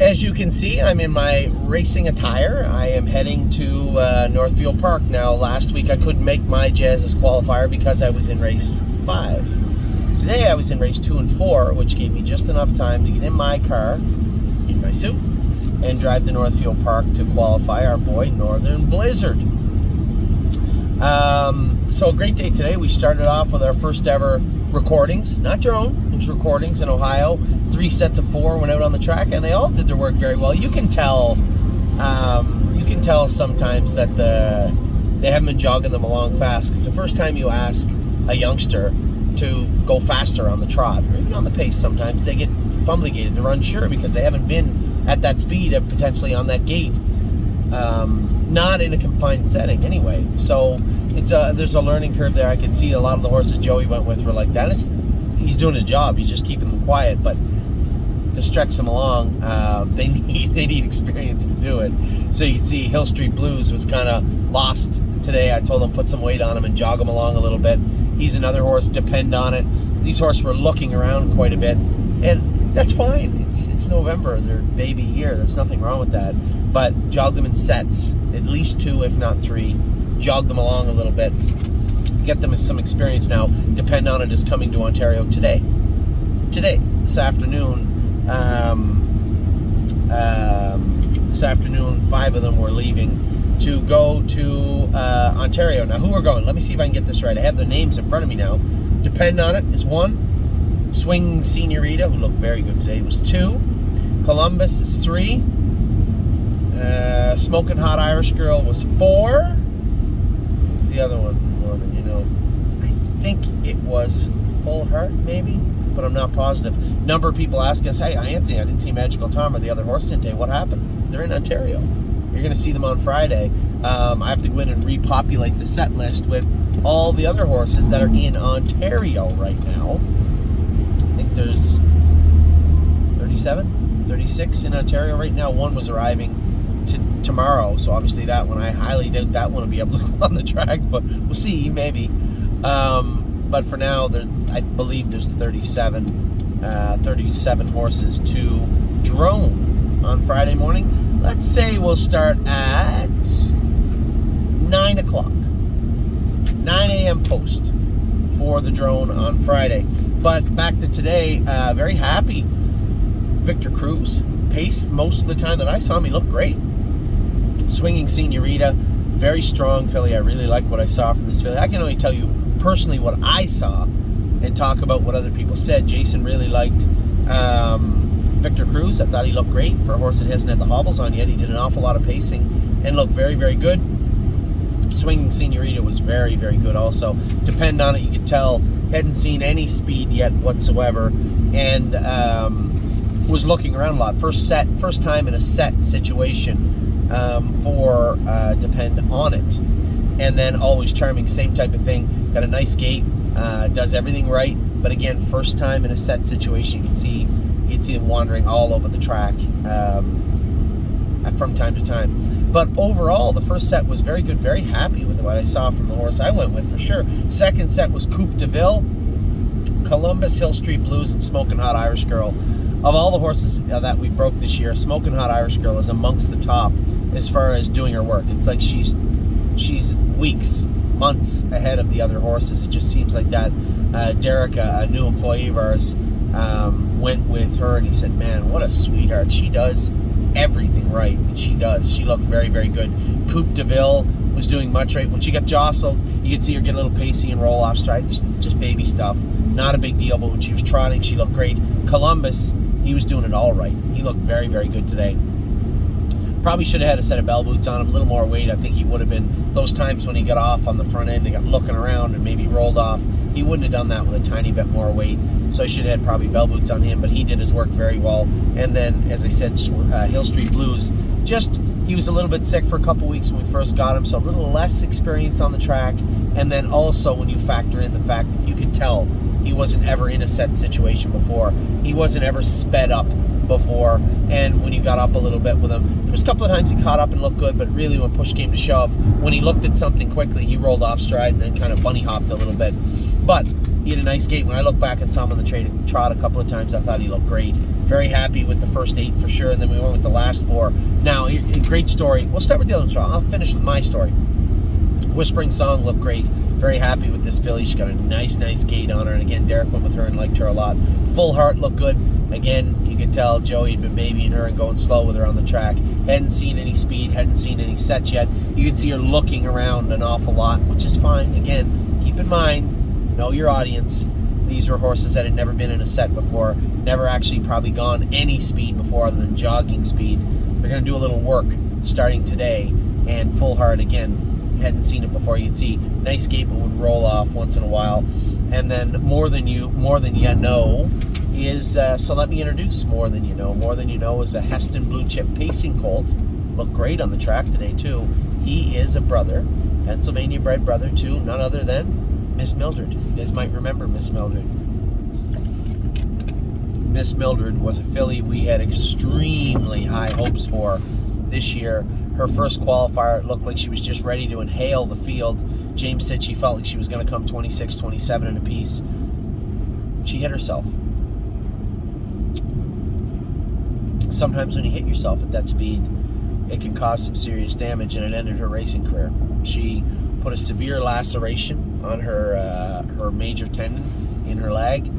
As you can see, I'm in my racing attire. I am heading to Northfield Park. Now, last week I couldn't make my Jazz's qualifier because I was in race 5. Today I was in race 2 and 4, which gave me just enough time to get in my car, in my suit, and drive to Northfield Park to qualify our boy Northern Blizzard. So a great day today. We started off with our first ever recordings, not drone, it was recordings in Ohio. 3 sets of 4 went out on the track, and they all did their work very well. You can tell sometimes that they haven't been jogging them along fast, because the first time you ask a youngster to go faster on the trot, or even on the pace, sometimes they get fumblegated. They're unsure because they haven't been at that speed of potentially on that gate. Not in a confined setting anyway. So there's a learning curve there. I can see a lot of the horses Joey went with were like that. He's doing his job. He's just keeping them quiet. But to stretch them along, they need experience to do it. So you can see Hill Street Blues was kind of lost today. I told him put some weight on him and jog him along a little bit. He's another horse, depend on it. These horses were looking around quite a bit, and that's fine. It's November, their baby year. There's nothing wrong with that. But jog them in sets, at least 2, if not 3. Jog them along a little bit. Get them some experience now. Depend on it is coming to Ontario today. This afternoon. This afternoon, 5 of them were leaving to go to Ontario. Now, who are going? Let me see if I can get this right. I have the names in front of me now. Depend on it is 1. Swing Senorita, who looked very good today, was 2. Columbus is 3. Smoking Hot Irish Girl was 4. What's the other one? More than you know. I think it was Full Heart, maybe, but I'm not positive. Number of people asking us, hey, Anthony, I didn't see Magical Tom or the other horse today. What happened? They're in Ontario. You're going to see them on Friday. I have to go in and repopulate the set list with all the other horses that are in Ontario right now. I think there's 37, 36 in Ontario right now. One was arriving tomorrow, so obviously that one, I highly doubt that one will be able to go on the track, but we'll see, maybe. But for now, I believe there's 37 horses to drone on Friday morning. Let's say we'll start at 9 o'clock. 9 a.m. post for the drone on Friday. But back to today, very happy. Victor Cruz paced most of the time that I saw him. He looked great. Swinging Senorita, very strong filly. I really like what I saw from this filly. I can only tell you personally what I saw and talk about what other people said. Jason really liked Victor Cruz. I thought he looked great for a horse that hasn't had the hobbles on yet. He did an awful lot of pacing and looked very, very good. Swinging Senorita was very, very good also. Depend on it, you could tell, hadn't seen any speed yet whatsoever, and was looking around a lot. First time in a set situation for Depend on It. And then Always Charming, same type of thing. Got a nice gait, does everything right. But again, first time in a set situation, you can see them wandering all over the track from time to time. But overall, the first set was very good. Very happy with what I saw from the horse I went with, for sure. Second set was Coupe de Ville, Columbus, Hill Street Blues, and Smoking Hot Irish Girl. Of all the horses that we broke this year, Smoking Hot Irish Girl is amongst the top as far as doing her work. It's like she's weeks, months ahead of the other horses. It just seems like that. Derek, a new employee of ours, went with her, and he said, man, what a sweetheart. She does everything right, and she does. She looked very, very good. Coupe de Ville was doing much right. When she got jostled, you could see her get a little pacey and roll off stride. Just baby stuff. Not a big deal, but when she was trotting, she looked great. Columbus, he was doing it all right. He looked very, very good today. Probably should have had a set of bell boots on him, a little more weight. I think he would have been, those times when he got off on the front end and got looking around and maybe rolled off, he wouldn't have done that with a tiny bit more weight. So I should have had probably bell boots on him, but he did his work very well. And then, as I said, Hill Street Blues, he was a little bit sick for a couple weeks when we first got him, so a little less experience on the track. And then also when you factor in the fact that you could tell he wasn't ever in a set situation before. He wasn't ever sped up before, and when you got up a little bit with him, there was a couple of times he caught up and looked good, but really when push came to shove, when he looked at something quickly, he rolled off stride and then kind of bunny hopped a little bit. But he had a nice gait. When I look back and saw him on the trot a couple of times, I thought he looked great. Very happy with the first 8 for sure, and then we went with the last 4. Now, a great story. We'll start with the other one, so I'll finish with my story. Whispering Song looked great. Very happy with this filly. She's got a nice gait on her, and again, Derek went with her and liked her a lot. Full Heart looked good. Again, you could tell Joey had been babying her and going slow with her on the track. Hadn't seen any speed, hadn't seen any sets yet. You could see her looking around an awful lot, which is fine. Again, keep in mind, know your audience. These were horses that had never been in a set before, never actually probably gone any speed before other than jogging speed. They're going to do a little work starting today, and Full Heart, again, hadn't seen it before. You could see nice gait, but would roll off once in a while. And then More Than You Know is, so let me introduce More Than You Know. More Than You Know is a Heston Blue Chip pacing colt. Looked great on the track today, too. He is a brother, Pennsylvania bred brother, to none other than Miss Mildred. You guys might remember Miss Mildred. Miss Mildred was a filly we had extremely high hopes for this year. Her first qualifier, it looked like she was just ready to inhale the field. James said she felt like she was going to come 26, 27 in a piece. She hit herself. Sometimes when you hit yourself at that speed, it can cause some serious damage, and it ended her racing career. She put a severe laceration on her major tendon in her leg,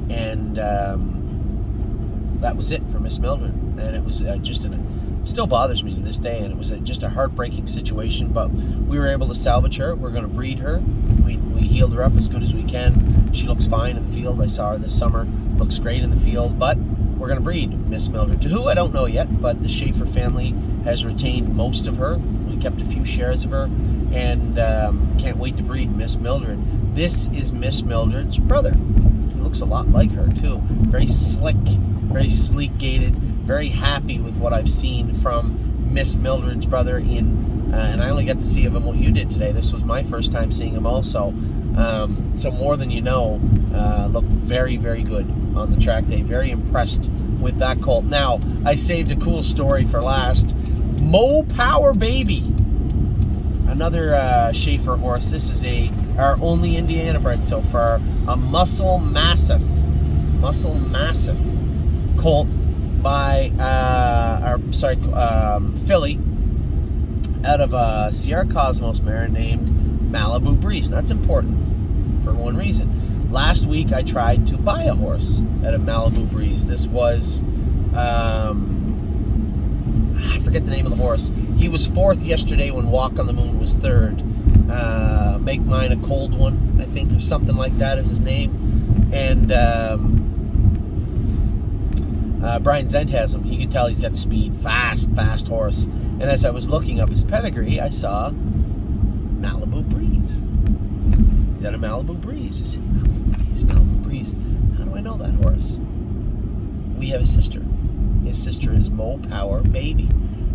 and that was it for Miss Mildred. And it was it still bothers me to this day, and it was just a heartbreaking situation, but we were able to salvage her. We're going to breed her. We healed her up as good as we can. She looks fine in the field. I saw her this summer. Looks great in the field, but we're going to breed Miss Mildred. To who, I don't know yet, but the Schaefer family has retained most of her. We kept a few shares of her, and can't wait to breed Miss Mildred. This is Miss Mildred's brother. He looks a lot like her, too. Very slick, very sleek-gaited, very happy with what I've seen from Miss Mildred's brother in, and I only got to see him what you did today. This was my first time seeing him also. So More Than You Know looked very good on the track today. Very impressed with that colt. Now, I saved a cool story for last. Mo Power Baby. Another Schaefer horse. This is our only Indiana bred so far. A Muscle Massive colt by, filly out of a Sierra Cosmos mare named Malibu Breeze. And that's important for one reason. Last week I tried to buy a horse at a Malibu Breeze. This was, I forget the name of the horse. He was 4th yesterday when Walk on the Moon was 3rd. Make Mine a Cold One, I think, or something like that is his name. And Brian Zent has him. You can tell he's got speed. Fast horse. And as I was looking up his pedigree, I saw Malibu Breeze. Is that a Malibu Breeze? I said, Malibu Breeze. How do I know that horse? We have a sister. His sister is Mo Power Baby.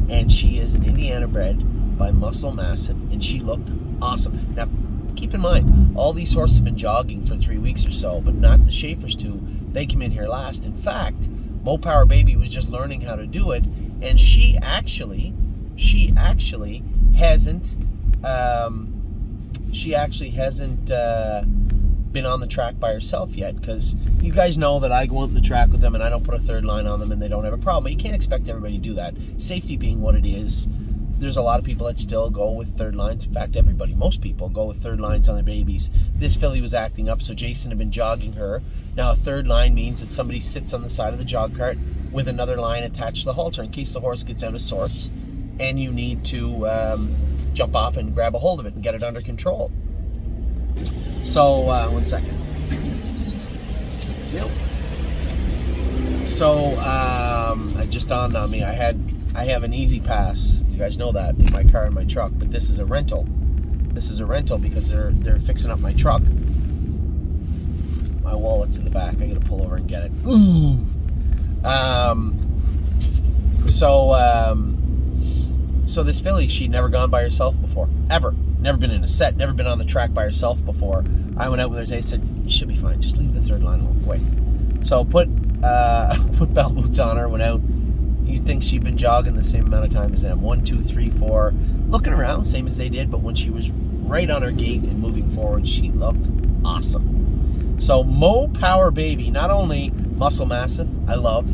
And she is an Indiana bred by Muscle Massive. And she looked awesome. Now, keep in mind, all these horses have been jogging for 3 weeks or so, but not the Schaefers too. They come in here last. In fact, Mo Power Baby was just learning how to do it, and she actually hasn't been on the track by herself yet, because you guys know that I go on the track with them and I don't put a third line on them and they don't have a problem. But you can't expect everybody to do that. Safety being what it is, there's a lot of people that still go with third lines. In fact, most people go with third lines on their babies. This filly was acting up, so Jason had been jogging her. Now, a third line means that somebody sits on the side of the jog cart with another line attached to the halter in case the horse gets out of sorts and you need to jump off and grab a hold of it and get it under control. So, one second. Yep. So, it just dawned on me. I have an Easy Pass. You guys know that, in my car and my truck, but this is a rental. This is a rental because they're fixing up my truck. My wallet's in the back. I gotta pull over and get it. Ooh. So this filly, she'd never gone by herself before, ever. Never been in a set, never been on the track by herself before. I went out with her today, said, you should be fine, just leave the third line away. So put bell boots on her, went out. You'd think she'd been jogging the same amount of time as them. 1, 2, 3, 4, looking around, same as they did, but when she was right on her gait and moving forward, she looked awesome. So Mo Power Baby, not only Muscle Massive, I love,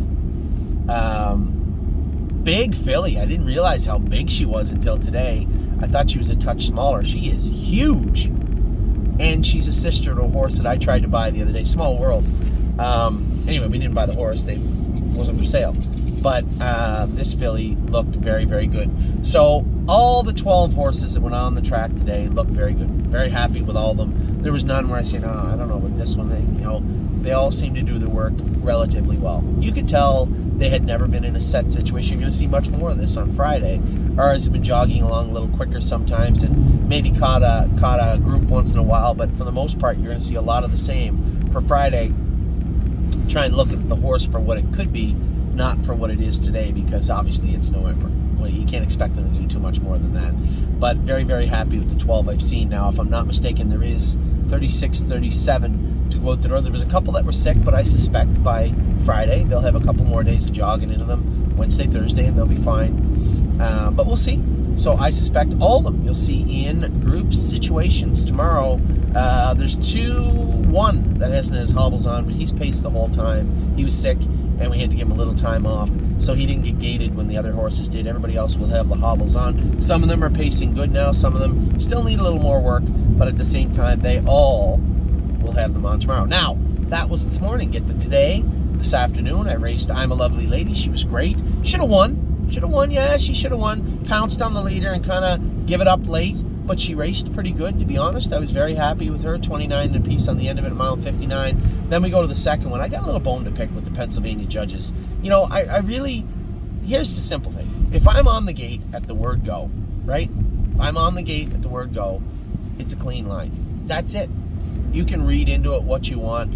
Big filly. I didn't realize how big she was until today. I thought she was a touch smaller. She is huge. And she's a sister to a horse that I tried to buy the other day. Small World. Anyway, we didn't buy the horse. They wasn't for sale. But this filly looked very, very good. So all the 12 horses that went on the track today looked very good. Very happy with all of them. There was none where I said, oh, I don't know about this one. They all seemed to do their work relatively well. You could tell they had never been in a set situation. You're going to see much more of this on Friday. Ours have been jogging along a little quicker sometimes and maybe caught a group once in a while. But for the most part, you're going to see a lot of the same for Friday. Try and look at the horse for what it could be, not for what it is today, because obviously it's November. Well, you can't expect them to do too much more than that. But very, very happy with the 12 I've seen now. If I'm not mistaken, there is 36, 37 to go out the door. There was a couple that were sick, but I suspect by Friday they'll have a couple more days of jogging into them, Wednesday, Thursday, and they'll be fine. But we'll see. So I suspect all of them you'll see in group situations tomorrow. There's one that hasn't his hobbles on, but he's paced the whole time. He was sick, and we had to give him a little time off, so he didn't get gated when the other horses did. Everybody else will have the hobbles on. Some of them are pacing good now. Some of them still need a little more work, but at the same time, they all will have them on tomorrow. Now, that was this morning. Get to today. This afternoon, I raced I'm a Lovely Lady. She was great. Should have won. Yeah, she should have won. Pounced on the leader and kind of give it up late, but she raced pretty good, to be honest. I was very happy with her. 29 and a piece on the end of it, a mile and 59. Then we go to the second one. I got a little bone to pick with the Pennsylvania judges. I really, here's the simple thing. If I'm on the gate at the word go, right? I'm on the gate at the word go, it's a clean line. That's it. You can read into it what you want.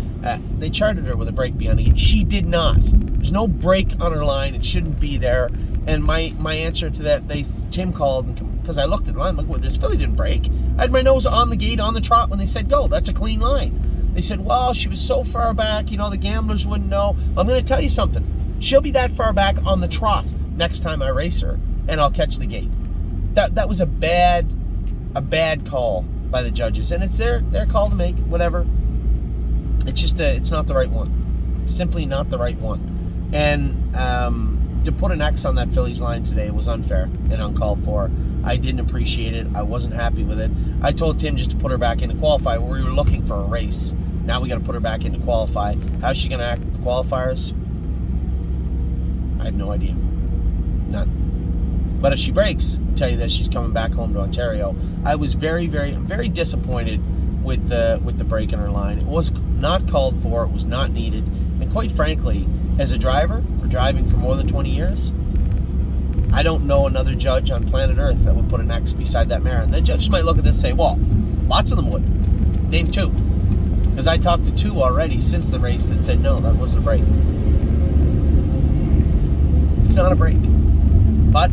They charted her with a break behind the gate. She did not. There's no break on her line. It shouldn't be there. And my answer to that, Tim called, because I looked at the line, look, well, this filly didn't break. I had my nose on the gate, on the trot when they said go. That's a clean line. They said, well, she was so far back, the gamblers wouldn't know. I'm going to tell you something. She'll be that far back on the trot next time I race her, and I'll catch the gate. That was a bad call by the judges, and it's their call to make, whatever. It's just it's not the right one. Simply not the right one. And to put an X on that filly's line today was unfair and uncalled for. I didn't appreciate it. I wasn't happy with it. I told Tim just to put her back into qualify where we were looking for a race. Now we got to put her back into qualify. How's she going to act at the qualifiers? I have no idea. None. But if she breaks, I'll tell you that she's coming back home to Ontario. I was very, very, very disappointed with the break in her line. It was not called for. It was not needed. And quite frankly, as a driver, for driving for more than 20 years, I don't know another judge on planet Earth that would put an X beside that mare. And the judges might look at this and say, well, lots of them would. Name two. Because I talked to two already since the race that said, no, that wasn't a break. It's not a break. But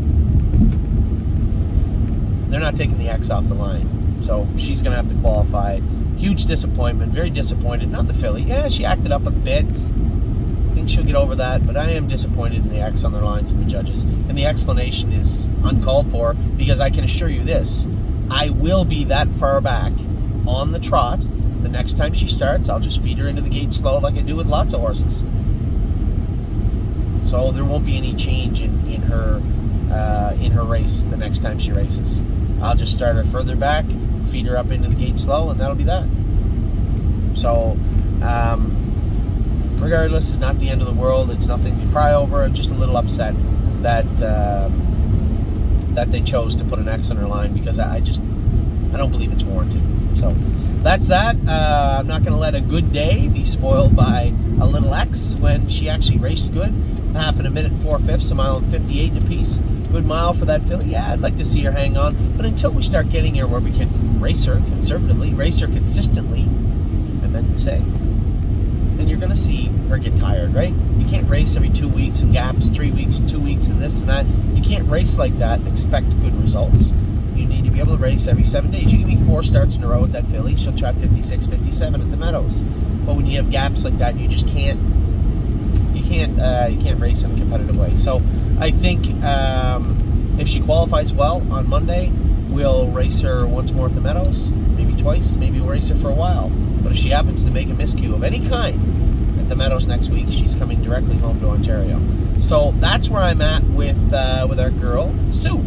they're not taking the X off the line. So she's going to have to qualify. Huge disappointment. Very disappointed. Not the filly. Yeah, she acted up a bit. I think she'll get over that. But I am disappointed in the X on their line from the judges. And the explanation is uncalled for, because I can assure you this. I will be that far back on the trot. The next time she starts, I'll just feed her into the gate slow like I do with lots of horses. So there won't be any change in her race the next time she races. I'll just start her further back, feed her up into the gate slow, and that'll be that. So, regardless, it's not the end of the world. It's nothing to cry over. I'm just a little upset that they chose to put an X on her line, because I don't believe it's warranted. So that's that. I'm not going to let a good day be spoiled by a little X when she actually raced good. Half in a minute and 4/5, a mile and 58 in a piece. Good mile for that filly. Yeah, I'd like to see her hang on. But until we start getting here where we can race her conservatively, race her consistently, I meant to say, then you're going to see her get tired, right? You can't race every 2 weeks and gaps, 3 weeks and 2 weeks and this and that. You can't race like that and expect good results. You need to be able to race every 7 days. You give me 4 starts in a row with that filly, she'll trot 56, 57 at the Meadows. But when you have gaps like that, you just can't. You can't race in a competitive way. So I think if she qualifies well on Monday, we'll race her once more at the Meadows, maybe twice, maybe we'll race her for a while. But if she happens to make a miscue of any kind at the Meadows next week. She's coming directly home to Ontario. So that's where I'm at with our girl, Sue.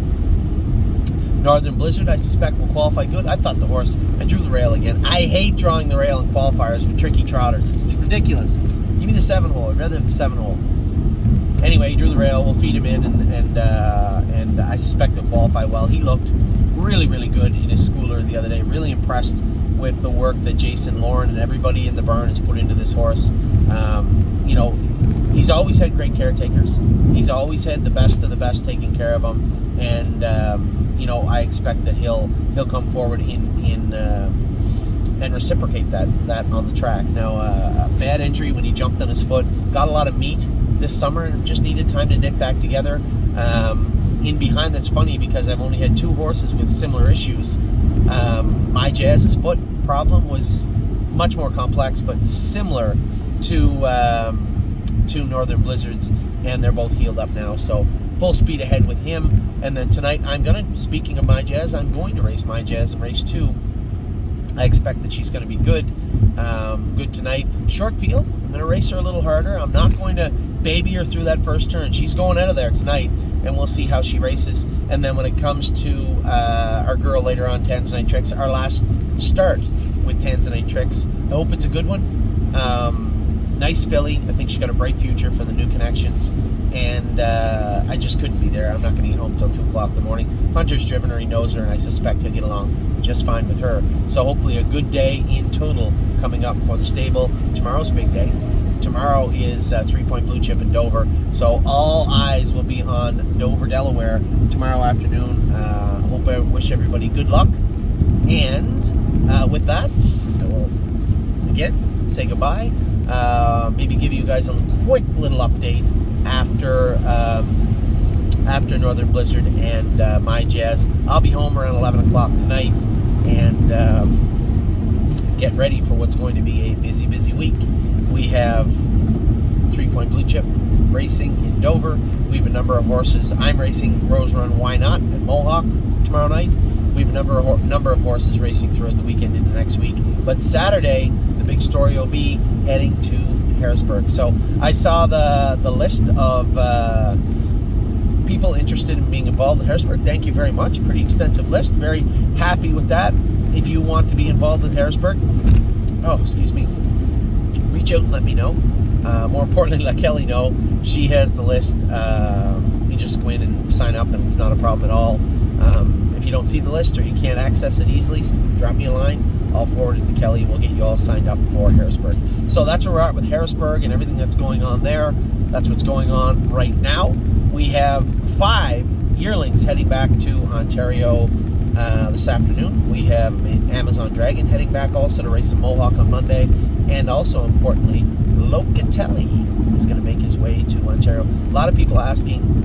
Northern Blizzard, I suspect, will qualify good. I thought the horse, I drew the rail again. I hate drawing the rail in qualifiers with tricky trotters. It's ridiculous. Give me the 7-hole. I'd rather have the 7-hole. Anyway, he drew the rail. We'll feed him in, and I suspect he'll qualify well. He looked really, really good in his schooler the other day. Really impressed with the work that Jason, Lauren, and everybody in the barn has put into this horse. You know, he's always had great caretakers. He's always had the best of the best taking care of him, and you know, I expect that he'll come forward and reciprocate that on the track. Now, a bad injury when he jumped on his foot, got a lot of meat this summer, and just needed time to knit back together. In behind, that's funny because I've only had 2 horses with similar issues. My Jazz's foot problem was much more complex, but similar to Northern Blizzard's, and they're both healed up now. So full speed ahead with him. And then tonight, speaking of My Jazz, I'm going to race My Jazz in race 2. I expect that she's going to be good. Good tonight. Short field, I'm going to race her a little harder. I'm not going to baby her through that first turn. She's going out of there tonight, and we'll see how she races. And then when it comes to our girl later on, Tanzanite Tricks, our last start with Tanzanite Tricks, I hope it's a good one. Nice filly. I think she's got a bright future for the new connections. And I just couldn't be there. I'm not going to get home until 2 o'clock in the morning. Hunter's driven her, he knows her, and I suspect he'll get along just fine with her. So hopefully a good day in total coming up for the stable. Tomorrow's a big day. Tomorrow is 3-point blue chip in Dover. So all eyes will be on Dover, Delaware tomorrow afternoon. I wish everybody good luck. And with that, I will again say goodbye. Maybe give you guys a quick little update after Northern Blizzard and My Jazz. I'll be home around 11 o'clock tonight, and get ready for what's going to be a busy, busy week. We have 3-point blue chip racing in Dover. We have a number of horses. I'm racing Rose Run Why Not at Mohawk tomorrow night. We have a number of horses racing throughout the weekend into next week. But Saturday, the big story will be heading to Harrisburg. So I saw the list of people interested in being involved in Harrisburg. Thank you very much. Pretty extensive list. Very happy with that. If you want to be involved with Harrisburg, reach out and let me know. More importantly, let Kelly know. She has the list. You just go in and sign up, and it's not a problem at all. If you don't see the list or you can't access it easily, drop me a line. I'll forward it to Kelly. We'll get you all signed up for Harrisburg. So that's where we're at with Harrisburg and everything that's going on there. That's what's going on right now. We have 5 yearlings heading back to Ontario this afternoon. We have an Amazon Dragon heading back also to race in Mohawk on Monday. And also, importantly, Locatelli is going to make his way to Ontario. A lot of people asking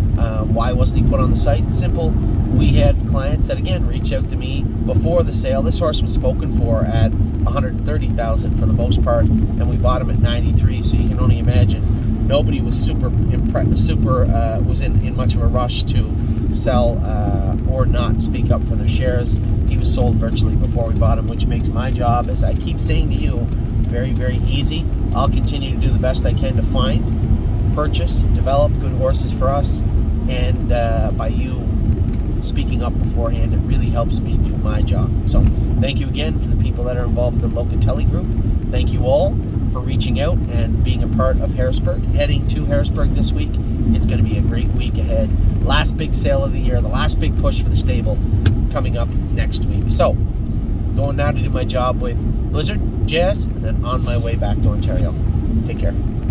why wasn't he put on the site? Simple. We had clients that, again, reached out to me before the sale. This horse was spoken for at $130,000 for the most part, and we bought him at $93,000. So you can only imagine nobody was was in much of a rush to sell or not speak up for their shares. He was sold virtually before we bought him, which makes my job, as I keep saying to you, very, very easy. I'll continue to do the best I can to find, purchase, develop good horses for us, and by you speaking up beforehand, it really helps me do my job. So thank you again for the people that are involved in the Locatelli group. Thank you all for reaching out and being a part of Harrisburg. Heading to Harrisburg this week. It's going to be a great week ahead. Last big sale of the year, the last big push for the stable coming up next week. So going now to do my job with Blizzard, Jazz, and then on my way back to Ontario. Take care.